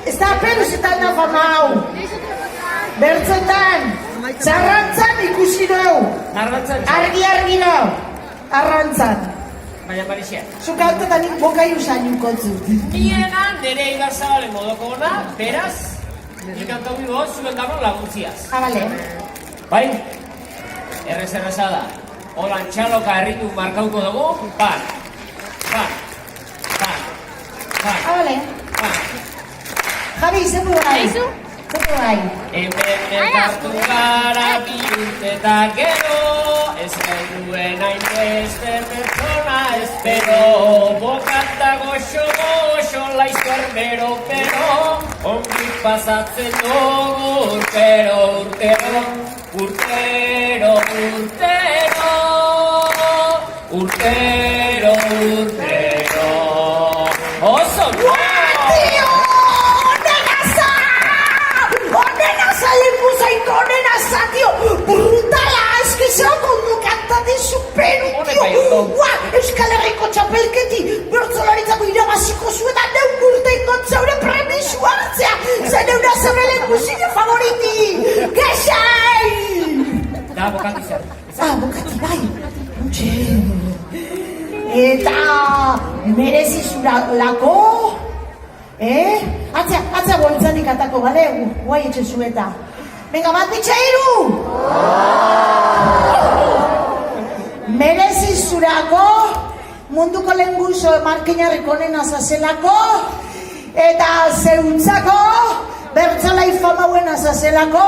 Ez da peruzetan da famau. Bertzetan, txarrantzan ikusi dugu. Argi no. Arrantzan. Baina Marixia. Zukaltetan nik bokai usan inkotzu. Niena nire igazabale modoko ona, beraz, ikantau bigo zuen gano laguntziaz. Bale. Bai? Erreza da. Holan txaloka herritu markauko dugu. Bale. Bale. Javi, zepu bai. Zepu bai. Hemen elkartu gara bilurteta gero, ez gaituen hainbeste pertsona espero, bokata goxo laizko pero, ongi pasatzen dugu urtero. Oso! Onena tío, brutala, eske zako ondo kantate superu, tío. Euskal Herriko txapelketi, bertzolaritzako irabaziko zuetan neugurte ingotzaure premisu hartzea, zen euna zebelen guzine favoriti, gesai! Da, bokati zer. Bokati, bai. Eta merezizulako, Atzea boltzanik atako, bale? Guai etxe zueta. Venga, bat bitxairu! Merezizurako, munduko lehenguzo markinarrik onena zazelako, eta zeuntzako, bertzalai famauen azazelako,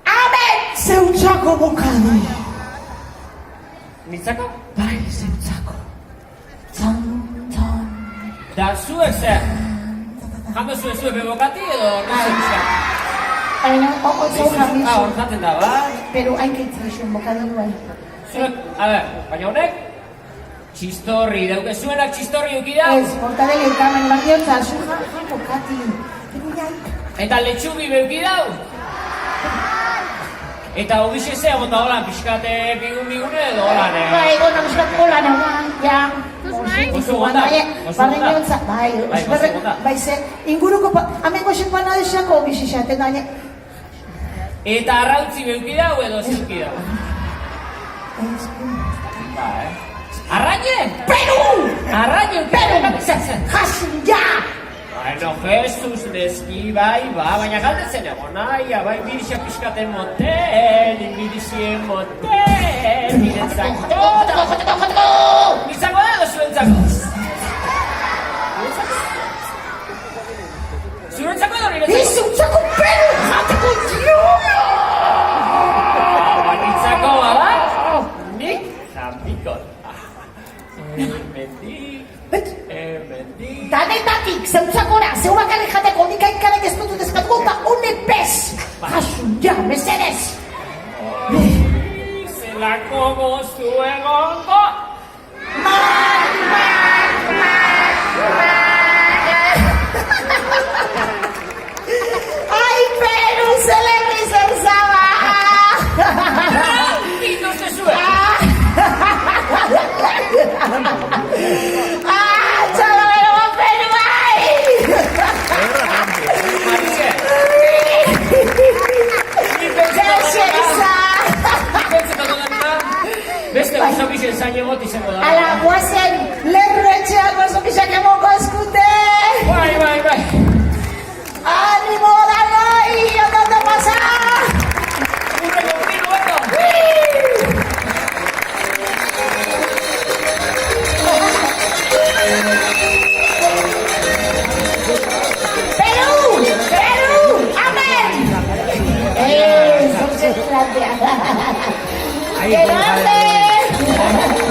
amen! Zeuntzako bokadu. Nitzako? Bai, zeuntzako. Da, zuek zer? Jando zuek bebokati edo nahi? Baina, otzau jarri zu. Hortaten da, bai? Pero hain keitzaizu, bokadu bai. Zuek, baina honek? Txistorri, dauke zuenak txistorri ukida? Ez, portadele ikamen barriotza, zu bokati. Eta letxugi beukidau? Eta hobixe zea gonda holan, pixkate bigune edo holan, Bai, gona, pixkate holan, ja. Oso gonda? Bai, ze, inguruko, amengo esepan adesako hobixe xaten dañe. Eta arrautzi beukidau edo zeukidau? Arraine? Peru! Arraine, Peru! Jasin, ja! Bueno, Jesus, neski, bai, baina galdetzen egon, bai, birixak pixkaten motel, birixien motel, niretzako, nitzako da edo zuentzako? Zuentzako edo niretzako? Izuntzako Peru, jateko diola! Nitzako, bada? Nik, jambikot. Emendik. Danetatik, zeutzakora, zeu bakarrik jateko, nik ainkarek ez dut ezkatuko, eta hone pez! Jasun, ja, mesedez! Zelako goztu egongo! Ai, Peru, zelerri zer zaba! Pito ze zuen! Txalabero bat Peru, bai! Beste gozokixen zain egot izango da. Ala, guazen, lerro etxean gozokixak emoko eskute! Bai. Animo da noi, ondo pasa! Urrego, bueno! Peru! Amen! Zortze plantea. Gero,